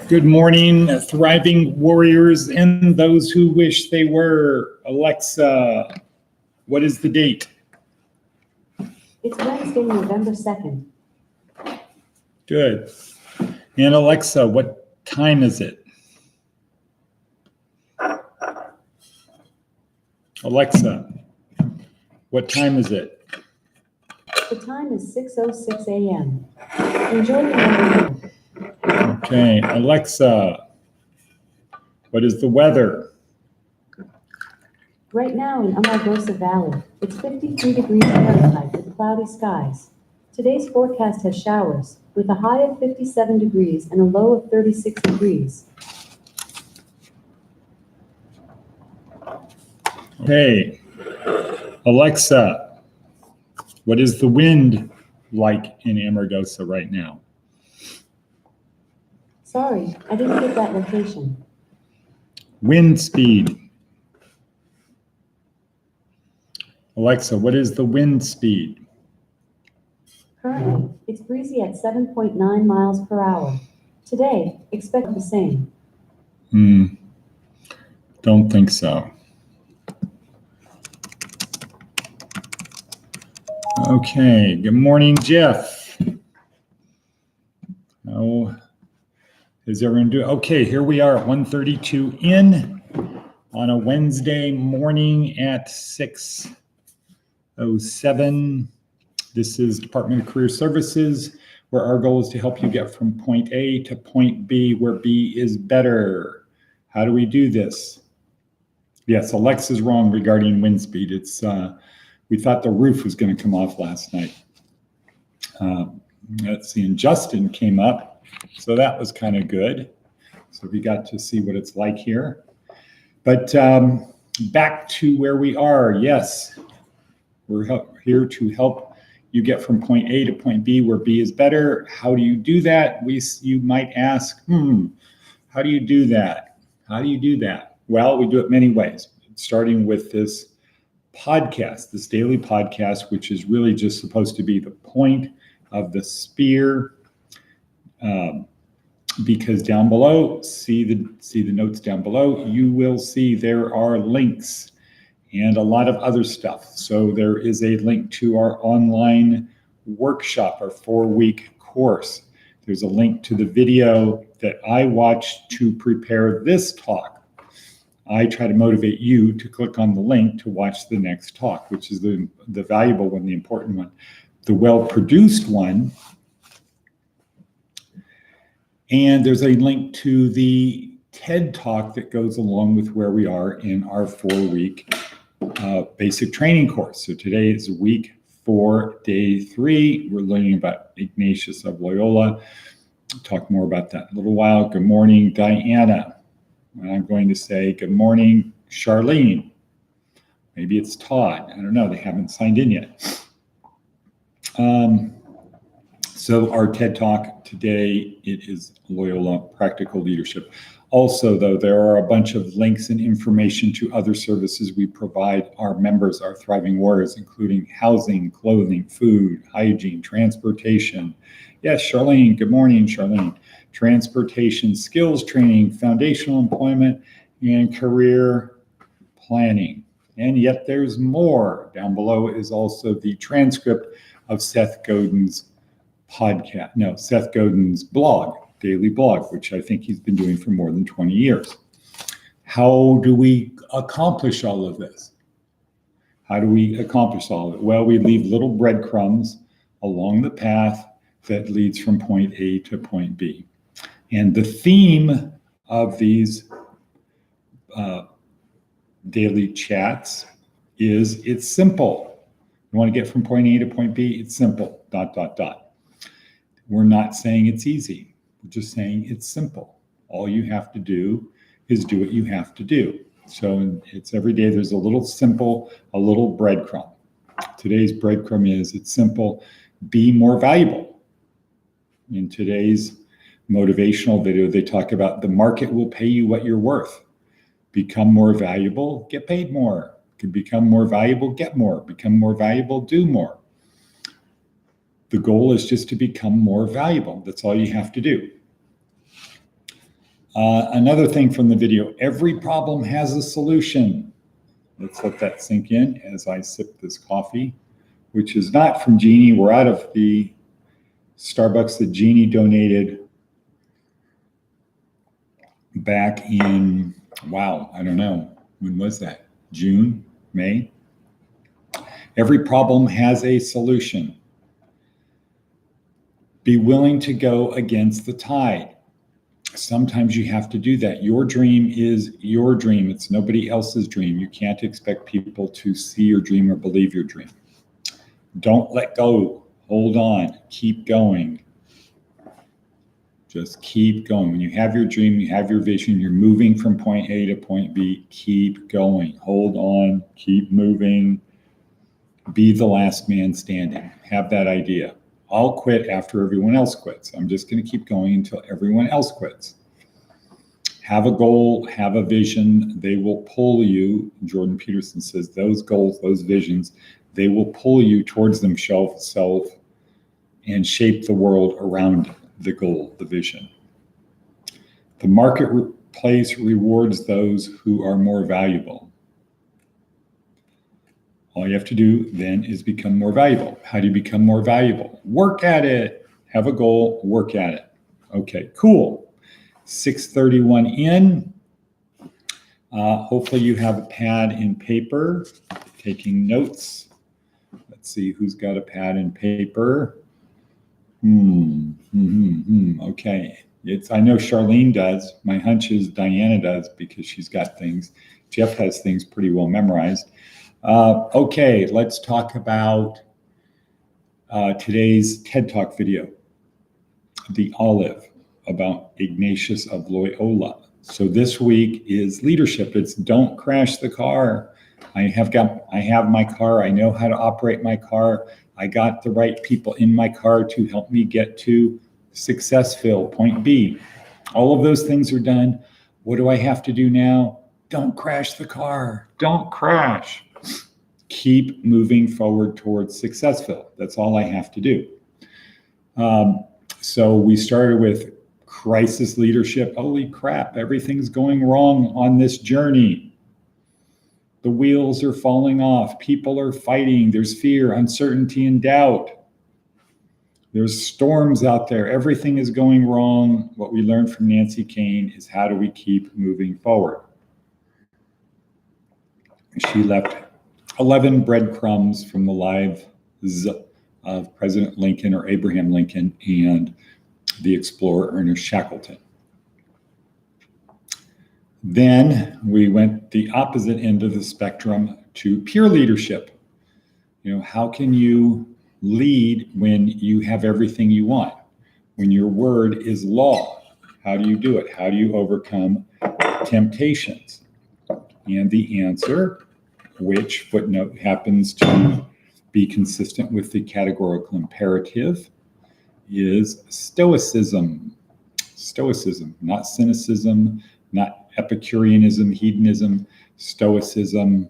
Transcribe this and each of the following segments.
Good morning, thriving warriors and those who wish they were. Alexa, what is the date? It's Wednesday, November 2nd. Good. And Alexa, what time is it? Alexa, what time is it? The time is 6:06 a.m. Enjoy your morning. Okay, Alexa, what is the weather? Right now in Amargosa Valley, it's 53 degrees Fahrenheit with cloudy skies. Today's forecast has showers, with a high of 57 degrees and a low of 36 degrees. Hey, Alexa, what is the wind like in Amargosa right now? Sorry, I didn't get that location. Wind speed. Alexa, what is the wind speed? Currently, it's breezy at 7.9 miles per hour. Today, expect the same. Don't think so. Okay, good morning, Jeff. How is everyone doing? Okay, here we are at 1:32 in on a Wednesday morning at 6:07. This is Department of Career Services, where our goal is to help you get from point A to point B, where B is better. How do we do this? Yes, Alexa's wrong regarding wind speed. It's we thought the roof was going to come off last night. Let's see, and Justin came up, so that was kind of good. So we got to see what it's like here. But back to where we are. Yes, we're here to help you get from point A to point B, where B is better. How do you do that? You might ask, how do you do that? How do you do that? Well, we do it many ways, starting with this podcast, this daily podcast, which is really just supposed to be the point of the spear. Because down below, see the notes down below, you will see there are links and a lot of other stuff. So there is a link to our online workshop, our 4-week course. There's a link to the video that I watched to prepare this talk. I try to motivate you to click on the link to watch the next talk, which is the valuable one, the important one. The well-produced one. And there's a link to the TED Talk that goes along with where we are in our 4-week basic training course. So today is week 4, day 3. We're learning about Ignatius of Loyola. I'll talk more about that in a little while. Good morning, Diana. And I'm going to say good morning, Charlene. Maybe it's Todd. I don't know. They haven't signed in yet. So our TED Talk today, it is Loyola Practical Leadership. Also, though, there are a bunch of links and information to other services we provide our members, our thriving warriors, including housing, clothing, food, hygiene, transportation. Yes, Charlene, good morning, Charlene. Transportation, skills training, foundational employment, and career planning. And yet there's more. Down below is also the transcript of Seth Godin's blog, daily blog, which I think he's been doing for more than 20 years. How do we accomplish all of this? How do we accomplish all of it? Well, we leave little breadcrumbs along the path that leads from point A to point B. And the theme of these daily chats is it's simple. You want to get from point A to point B, it's simple, ... We're not saying it's easy. We're just saying it's simple. All you have to do is do what you have to do. So it's every day there's a little simple, a little breadcrumb. Today's breadcrumb is it's simple, be more valuable. In today's motivational video, they talk about the market will pay you what you're worth. Become more valuable, get paid more. Can become more valuable, get more. Become more valuable, do more. The goal is just to become more valuable. That's all you have to do. Another thing from the video, every problem has a solution. Let's let that sink in as I sip this coffee, which is not from Jeannie. We're out of the Starbucks that Jeannie donated back in, wow, I don't know, when was that? June, May? Every problem has a solution. Be willing to go against the tide. Sometimes you have to do that. Your dream is your dream. It's nobody else's dream. You can't expect people to see your dream or believe your dream. Don't let go. Hold on. Keep going. Just keep going. When you have your dream, you have your vision, you're moving from point A to point B, keep going. Hold on. Keep moving. Be the last man standing. Have that idea. I'll quit after everyone else quits. I'm just going to keep going until everyone else quits. Have a goal, have a vision. They will pull you. Jordan Peterson says those goals, those visions, they will pull you towards themselves and shape the world around the goal, the vision. The marketplace rewards those who are more valuable. All you have to do then is become more valuable. How do you become more valuable? Work at it. Have a goal, work at it. Okay, cool. 6:31 in. Hopefully you have a pad and paper, taking notes. Let's see who's got a pad and paper. Okay. I know Charlene does. My hunch is Diana does because she's got things. Jeff has things pretty well memorized. Okay, let's talk about today's TED Talk video, The Olive, about Ignatius of Loyola. So this week is leadership. It's don't crash the car. I have my car. I know how to operate my car. I got the right people in my car to help me get to Successville, point B. All of those things are done. What do I have to do now? Don't crash the car. Don't crash. Keep moving forward towards Successville. That's all I have to do. So we started with crisis leadership. Holy crap, everything's going wrong on this journey. The wheels are falling off. People are fighting. There's fear, uncertainty, and doubt. There's storms out there. Everything is going wrong. What we learned from Nancy Kane is how do we keep moving forward? She left 11 breadcrumbs from the lives of President Lincoln or Abraham Lincoln and the explorer Ernest Shackleton. Then we went the opposite end of the spectrum to peer leadership. How can you lead when you have everything you want? When your word is law, how do you do it? How do you overcome temptations? And the answer, which footnote happens to be consistent with the categorical imperative, is stoicism. Stoicism, not cynicism, not Epicureanism, hedonism, stoicism.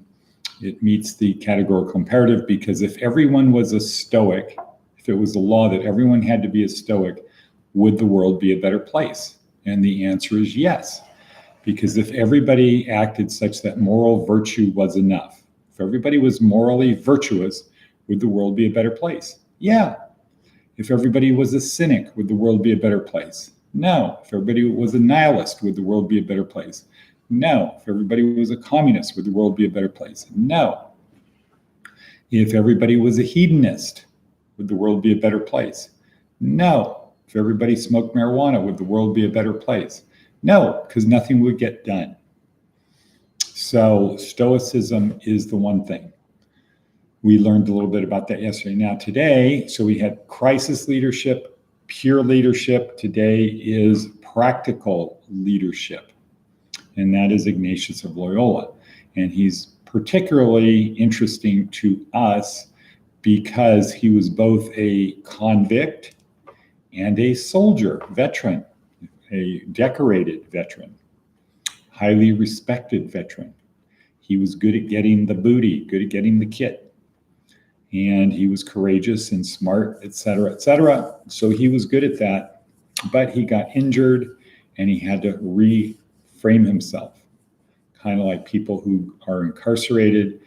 It meets the categorical imperative because if everyone was a stoic, if it was a law that everyone had to be a stoic, would the world be a better place? And the answer is yes. Because if everybody acted such that moral virtue was enough, if everybody was morally virtuous, would the world be a better place? Yeah. If everybody was a cynic, would the world be a better place? No. If everybody was a nihilist, would the world be a better place? No. If everybody was a communist, would the world be a better place? No. If everybody was a hedonist, would the world be a better place? No. If everybody smoked marijuana, would the world be a better place? No, because nothing would get done. So stoicism is the one thing. We learned a little bit about that yesterday. Now today, so we had crisis leadership, pure leadership. Today is practical leadership. And that is Ignatius of Loyola. And he's particularly interesting to us because he was both a convict and a soldier, veteran, a decorated veteran, highly respected veteran. He was good at getting the booty, good at getting the kit. And he was courageous and smart, et cetera, et cetera. So he was good at that, but he got injured and he had to reframe himself. Kind of like people who are incarcerated,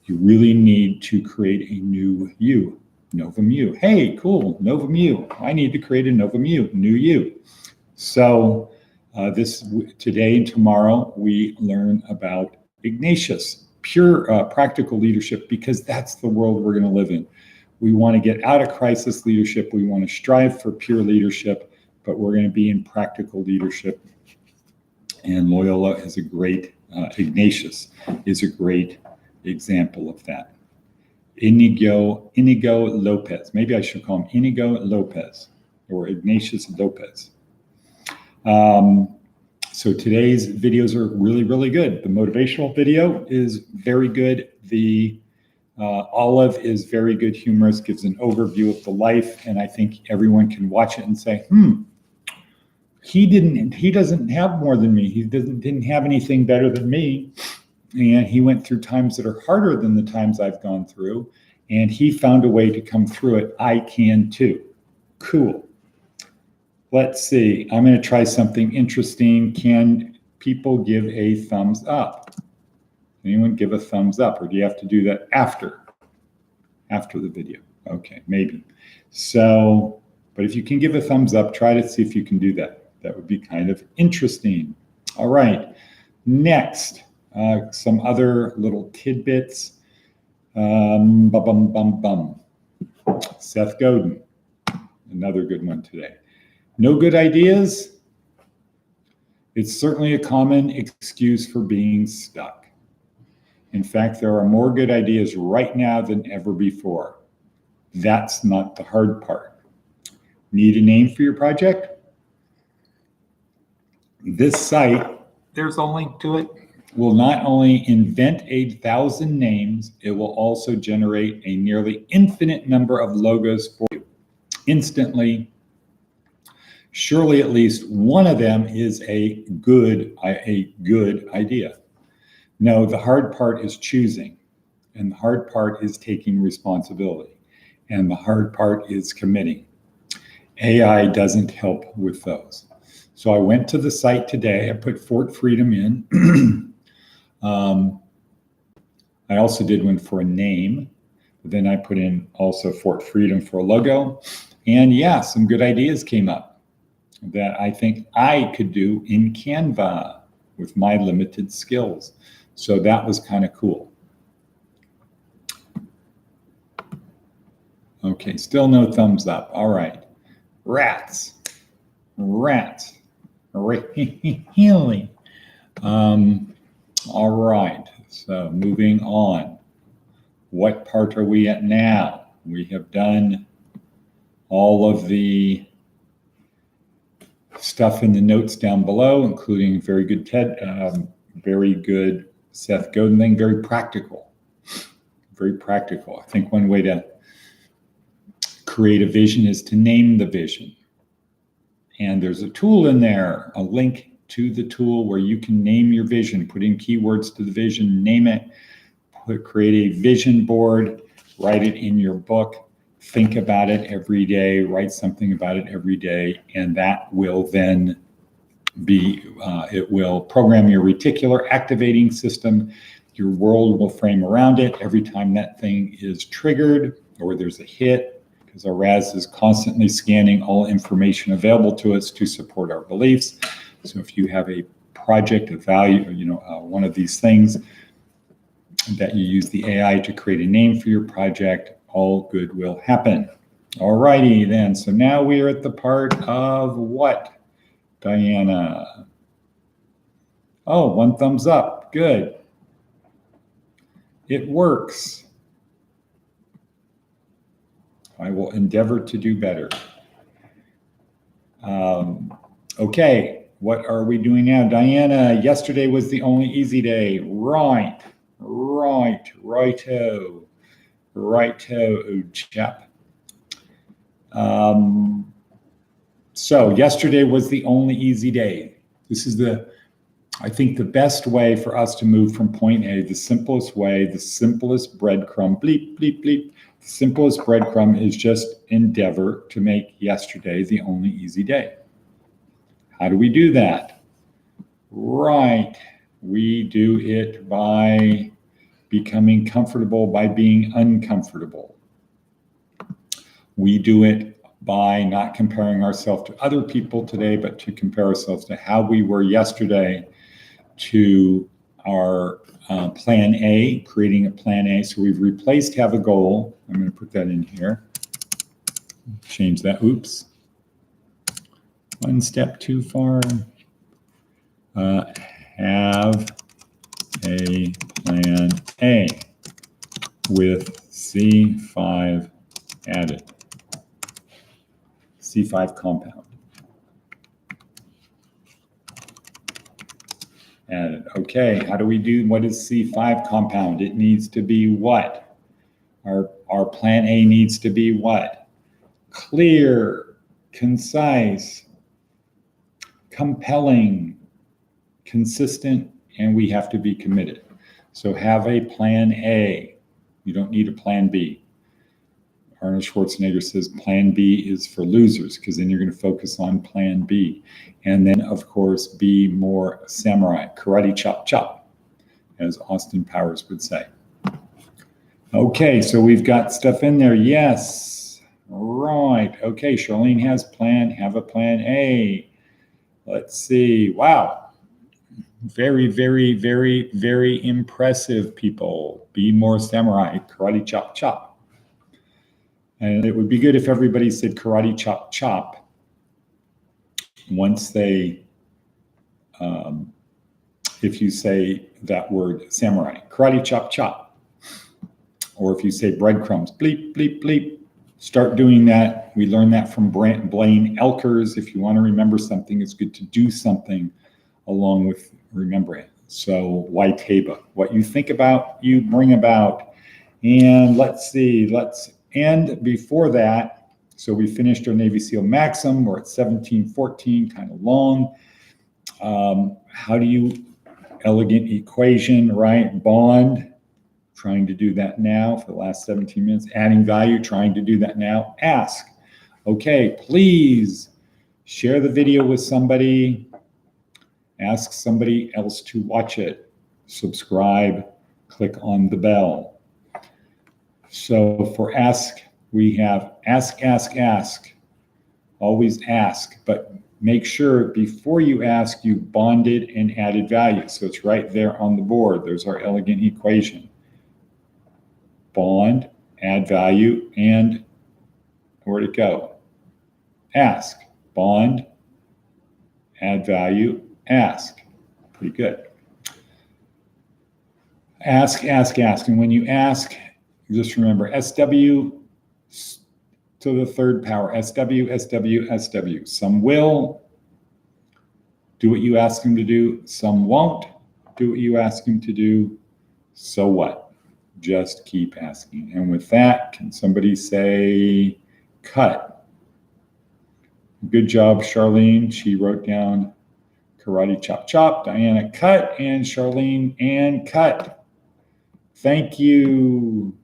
you really need to create a new you, novum-u. Hey, cool, novum-u. I need to create a novum-u, new you. So today and tomorrow, we learn about Ignatius, pure practical leadership, because that's the world we're going to live in. We want to get out of crisis leadership. We want to strive for pure leadership, but we're going to be in practical leadership. And Loyola is a great, Ignatius is a great example of that. Inigo Lopez. Maybe I should call him Inigo Lopez or Ignatius Lopez. So today's videos are really, really good. The motivational video is very good. The Olive is very good, humorous, gives an overview of the life, and I think everyone can watch it and say, he doesn't have more than me. He didn't have anything better than me. And he went through times that are harder than the times I've gone through, and he found a way to come through it. I can too. Cool. Let's see. I'm going to try something interesting. Can people give a thumbs up? Anyone give a thumbs up, or do you have to do that after the video? Okay, maybe. So, but if you can give a thumbs up, try to see if you can do that. That would be kind of interesting. All right. Next, some other little tidbits. Seth Godin, another good one today. No good ideas? It's certainly a common excuse for being stuck. In fact, there are more good ideas right now than ever before. That's not the hard part. Need a name for your project? This site, there's a link to it, will not only invent 1,000 names, it will also generate a nearly infinite number of logos for you instantly. Surely at least one of them is a good idea. No, the hard part is choosing, and the hard part is taking responsibility, and the hard part is committing. AI doesn't help with those. So I went to the site today. I put Fort Freedom in. I also did one for a name. Then I put in also Fort Freedom for a logo. And yeah, some good ideas came up that I think I could do in Canva with my limited skills. So that was kind of cool. Okay, still no thumbs up. All right. Rats. Really. All right, so moving on. What part are we at now? We have done all of the stuff in the notes down below, including very good Seth Godin thing, very practical. Very practical. I think one way to create a vision is to name the vision. And there's a tool in there, a link to the tool where you can name your vision, put in keywords to the vision, name it, create a vision board, write it in your book, think about it every day, write something about it every day, and that will then it will program your reticular activating system. Your world will frame around it every time that thing is triggered or there's a hit, because our RAS is constantly scanning all information available to us to support our beliefs. So if you have a project, a value, one of these things that you use the AI to create a name for your project, all good will happen. All righty then. So now we are at the part of what, Diana? Oh, one thumbs up. Good. It works. I will endeavor to do better. Okay, what are we doing now? Diana, yesterday was the only easy day. Right, righto, chap. So yesterday was the only easy day. This is I think the best way for us to move from point A, the simplest way, the simplest breadcrumb, bleep, bleep, bleep. The simplest breadcrumb is just endeavor to make yesterday the only easy day. How do we do that? Right. We do it by becoming comfortable by being uncomfortable. We do it by not comparing ourselves to other people today, but to compare ourselves to how we were yesterday, to our plan A, creating a plan A. So we've replaced have a goal. I'm going to put that in here. Change that. Oops. One step too far. Have a plan A with C5 added. C5 compound. Added. Okay, how do we do, what is C5 compound? It needs to be what? Our plan A needs to be what? Clear, concise, compelling, consistent, and we have to be committed. So have a plan A. You don't need a plan B. Arnold Schwarzenegger says plan B is for losers, because then you're going to focus on plan B. And then, of course, be more samurai, karate chop chop, as Austin Powers would say. Okay, so we've got stuff in there. Yes. Right. Okay, Charlene has have a plan A. Let's see. Wow. Very, very, very, very impressive, people. Be more samurai, karate chop chop. And it would be good if everybody said karate chop chop once they, if you say that word samurai, karate chop chop. Or if you say breadcrumbs, bleep, bleep, bleep. Start doing that. We learned that from Blaine Elkers. If you want to remember something, it's good to do something along with remembering it. So Waiteba, what you think about, you bring about. And let's see, and before that, so we finished our Navy SEAL Maxim. We're at 1714, kind of long. How do you, elegant equation, right? Bond, trying to do that now for the last 17 minutes. Adding value, trying to do that now. Ask. Okay, please share the video with somebody. Ask somebody else to watch it. Subscribe, click on the bell. So for ask, we have ask, ask, ask. Always ask, but make sure before you ask, you bonded and added value. So it's right there on the board. There's our elegant equation. Bond, add value, and where'd it go? Ask. Bond, add value, ask. Pretty good. Ask, ask, ask. And when you ask, just remember SW to the third power, SW, SW, SW. Some will do what you ask them to do. Some won't do what you ask them to do. So what? Just keep asking. And with that, can somebody say cut? Good job, Charlene. She wrote down karate chop chop. Diana cut, and Charlene and cut. Thank you.